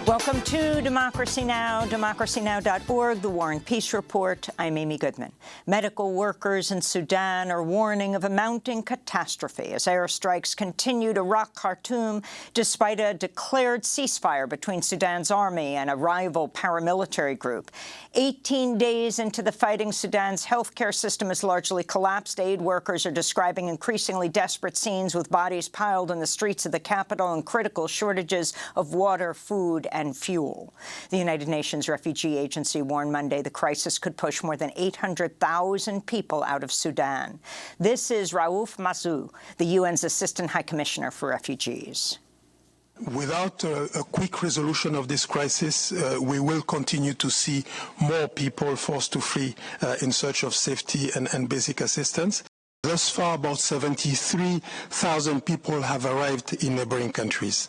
Welcome to Democracy Now!, democracynow.org, the War and Peace Report. I'm Amy Goodman. Medical workers in Sudan are warning of a mounting catastrophe as airstrikes continue to rock Khartoum despite a declared ceasefire between Sudan's army and a rival paramilitary group. 18 days into the fighting, Sudan's healthcare system has largely collapsed. Aid workers are describing increasingly desperate scenes with bodies piled in the streets of the capital and critical shortages of water, food, and fuel. The United Nations Refugee Agency warned Monday the crisis could push more than 800,000 people out of Sudan. This is Raouf Mazou, the UN's Assistant High Commissioner for Refugees. Without a quick resolution of this crisis, we will continue to see more people forced to flee in search of safety and basic assistance. Thus far, about 73,000 people have arrived in neighboring countries.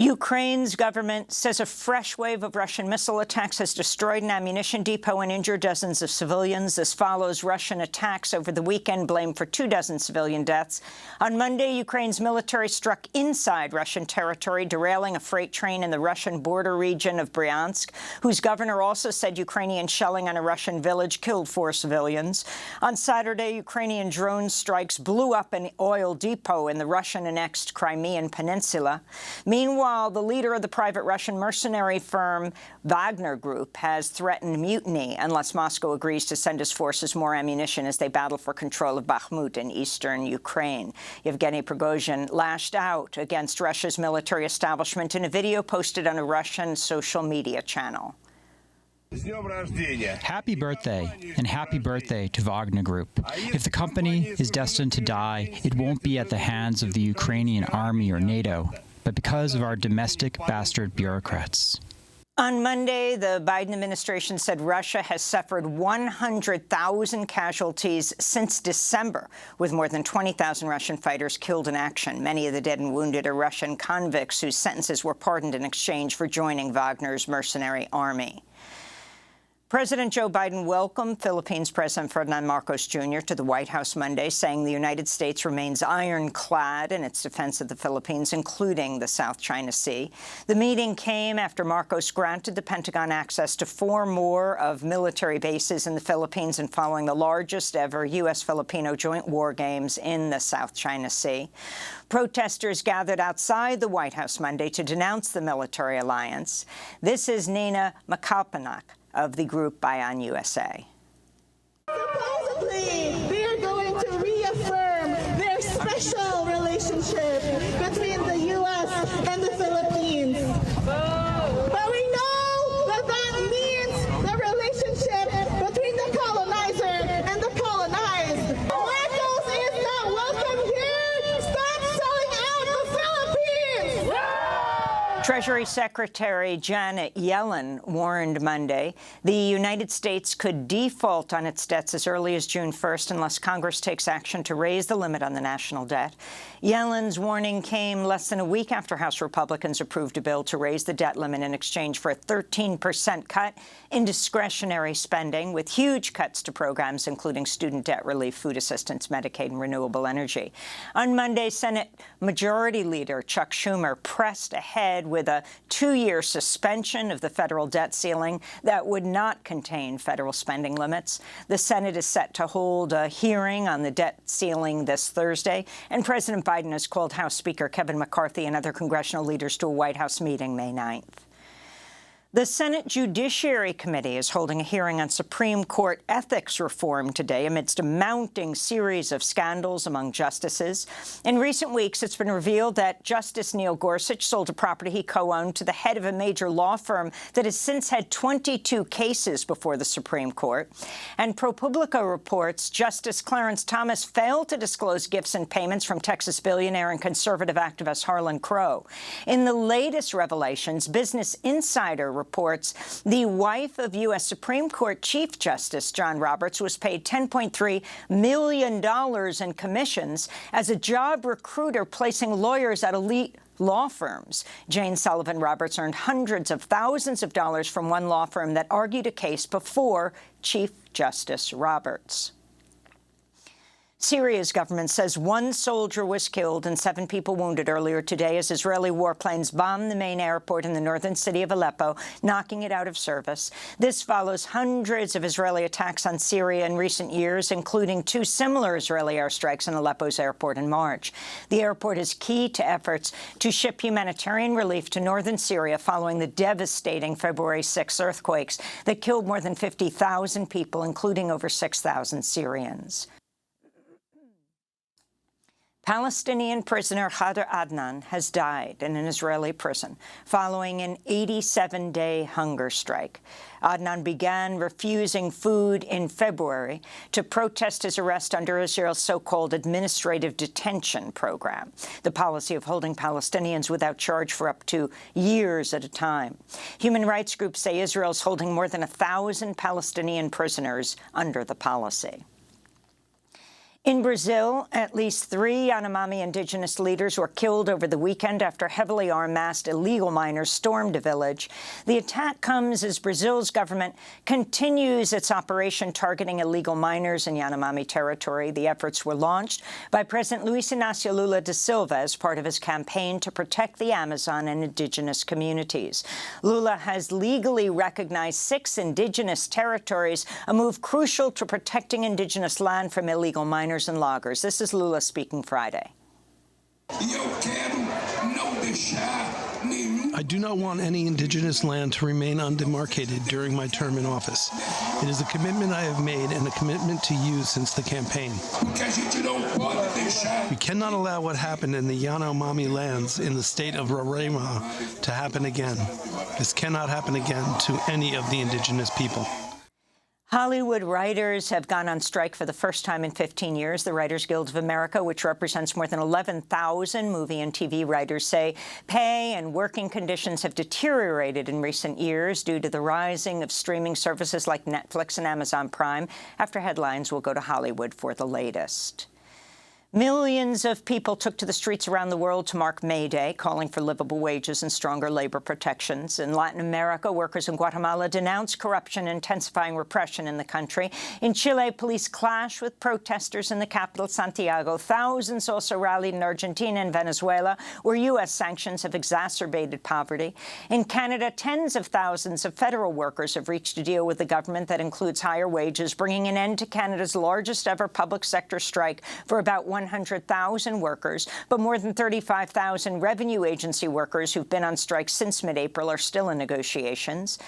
Ukraine's government says a fresh wave of Russian missile attacks has destroyed an ammunition depot and injured dozens of civilians. This follows Russian attacks over the weekend blamed for 24 civilian deaths. On Monday, Ukraine's military struck inside Russian territory, derailing a freight train in the Russian border region of Bryansk, whose governor also said Ukrainian shelling on a Russian village killed 4 civilians. On Saturday, Ukrainian drone strikes blew up an oil depot in the Russian-annexed Crimean Peninsula. Meanwhile, the leader of the private Russian mercenary firm Wagner Group has threatened mutiny unless Moscow agrees to send his forces more ammunition as they battle for control of Bakhmut in eastern Ukraine. Yevgeny Prigozhin lashed out against Russia's military establishment in a video posted on a Russian social media channel. Happy birthday, and happy birthday to Wagner Group. If the company is destined to die, it won't be at the hands of the Ukrainian army or NATO, but because of our domestic bastard bureaucrats. On Monday, the Biden administration said Russia has suffered 100,000 casualties since December, with more than 20,000 Russian fighters killed in action. Many of the dead and wounded are Russian convicts whose sentences were pardoned in exchange for joining Wagner's mercenary army. President Joe Biden welcomed Philippines President Ferdinand Marcos Jr. to the White House Monday, saying the United States remains ironclad in its defense of the Philippines, including the South China Sea. The meeting came after Marcos granted the Pentagon access to 4 more of military bases in the Philippines and following the largest ever U.S. Filipino joint war games in the South China Sea. Protesters gathered outside the White House Monday to denounce the military alliance. This is Nina Makalpanak of the group Bayan USA. Supposedly, they are going to reaffirm their special relationship between the U.S. and the Philippines. But we know that that means the relationship between the colonizer and the colonized. Marcos is not welcome here. Stop selling out the Philippines! Treasury Secretary Janet Yellen warned Monday the United States could default on its debts as early as June 1st unless Congress takes action to raise the limit on the national debt. Yellen's warning came less than a week after House Republicans approved a bill to raise the debt limit in exchange for a 13% cut in discretionary spending, with huge cuts to programs including student debt relief, food assistance, Medicaid, and renewable energy. On Monday, Senate Majority Leader Chuck Schumer pressed ahead with a 2-year suspension of the federal debt ceiling that would not contain federal spending limits. The Senate is set to hold a hearing on the debt ceiling this Thursday, and President Biden has called House Speaker Kevin McCarthy and other congressional leaders to a White House meeting May 9th. The Senate Judiciary Committee is holding a hearing on Supreme Court ethics reform today amidst a mounting series of scandals among justices. In recent weeks, it's been revealed that Justice Neil Gorsuch sold a property he co-owned to the head of a major law firm that has since had 22 cases before the Supreme Court. And ProPublica reports Justice Clarence Thomas failed to disclose gifts and payments from Texas billionaire and conservative activist Harlan Crow. In the latest revelations, Business Insider reports the wife of U.S. Supreme Court Chief Justice John Roberts was paid $10.3 million in commissions as a job recruiter placing lawyers at elite law firms. Jane Sullivan Roberts earned hundreds of thousands of dollars from one law firm that argued a case before Chief Justice Roberts. Syria's government says 1 soldier was killed and 7 people wounded earlier today as Israeli warplanes bombed the main airport in the northern city of Aleppo, knocking it out of service. This follows hundreds of Israeli attacks on Syria in recent years, including 2 similar Israeli airstrikes on Aleppo's airport in March. The airport is key to efforts to ship humanitarian relief to northern Syria following the devastating February 6 earthquakes that killed more than 50,000 people, including over 6,000 Syrians. Palestinian prisoner Khader Adnan has died in an Israeli prison following an 87-day hunger strike. Adnan began refusing food in February to protest his arrest under Israel's so-called administrative detention program, the policy of holding Palestinians without charge for up to years at a time. Human rights groups say Israel's holding more than 1,000 Palestinian prisoners under the policy. In Brazil, at least 3 Yanomami indigenous leaders were killed over the weekend after heavily armed illegal miners stormed a village. The attack comes as Brazil's government continues its operation targeting illegal miners in Yanomami territory. The efforts were launched by President Luiz Inácio Lula da Silva as part of his campaign to protect the Amazon and indigenous communities. Lula has legally recognized 6 indigenous territories, a move crucial to protecting indigenous land from illegal miners and loggers. This is Lula speaking Friday. I do not want any indigenous land to remain undemarcated during my term in office. It is a commitment I have made and a commitment to you since the campaign. We cannot allow what happened in the Yanomami lands in the state of Roraima to happen again. This cannot happen again to any of the indigenous people. Hollywood writers have gone on strike for the first time in 15 years. The Writers Guild of America, which represents more than 11,000 movie and TV writers, say pay and working conditions have deteriorated in recent years due to the rising of streaming services like Netflix and Amazon Prime. After headlines, we'll go to Hollywood for the latest. Millions of people took to the streets around the world to mark May Day, calling for livable wages and stronger labor protections. In Latin America, workers in Guatemala denounced corruption and intensifying repression in the country. In Chile, police clashed with protesters in the capital, Santiago. Thousands also rallied in Argentina and Venezuela, where U.S. sanctions have exacerbated poverty. In Canada, tens of thousands of federal workers have reached a deal with the government that includes higher wages, bringing an end to Canada's largest ever public sector strike for about 100,000 workers, but more than 35,000 revenue agency workers who've been on strike since mid-April are still in negotiations.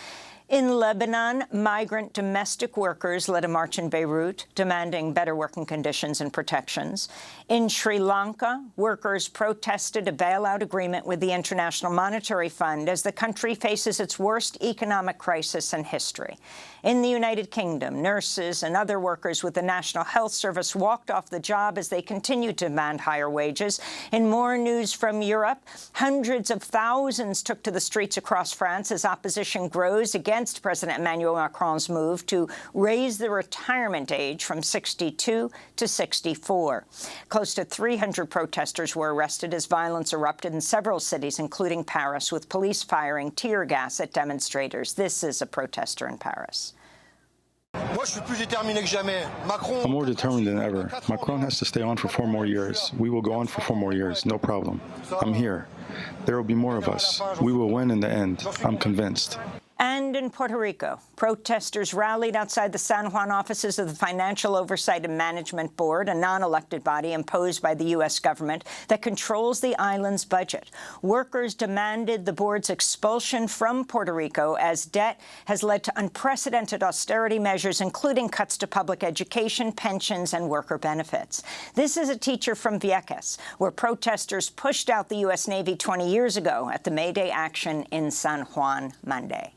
In Lebanon, migrant domestic workers led a march in Beirut, demanding better working conditions and protections. In Sri Lanka, workers protested a bailout agreement with the International Monetary Fund as the country faces its worst economic crisis in history. In the United Kingdom, nurses and other workers with the National Health Service walked off the job as they continued to demand higher wages. In more news from Europe, hundreds of thousands took to the streets across France as opposition grows against President Emmanuel Macron's move to raise the retirement age from 62 to 64. Close to 300 protesters were arrested as violence erupted in several cities, including Paris, with police firing tear gas at demonstrators. This is a protester in Paris. I'm more determined than ever. Macron has to stay on for 4 more years. We will go on for 4 more years, no problem. I'm here. There will be more of us. We will win in the end. I'm convinced. And in Puerto Rico, protesters rallied outside the San Juan offices of the Financial Oversight and Management Board, a non-elected body imposed by the U.S. government that controls the island's budget. Workers demanded the board's expulsion from Puerto Rico as debt has led to unprecedented austerity measures, including cuts to public education, pensions, and worker benefits. This is a teacher from Vieques, where protesters pushed out the U.S. Navy 20 years ago at the May Day action in San Juan Monday.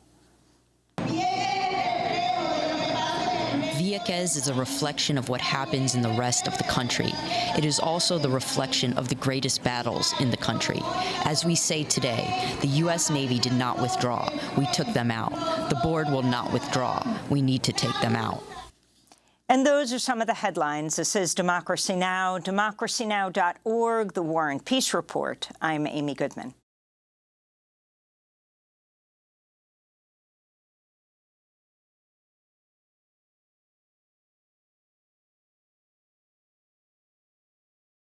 Vieques is a reflection of what happens in the rest of the country. It is also the reflection of the greatest battles in the country. As we say today, the U.S. Navy did not withdraw. We took them out. The board will not withdraw. We need to take them out. And those are some of the headlines. This is Democracy Now!, democracynow.org, The War and Peace Report. I'm Amy Goodman.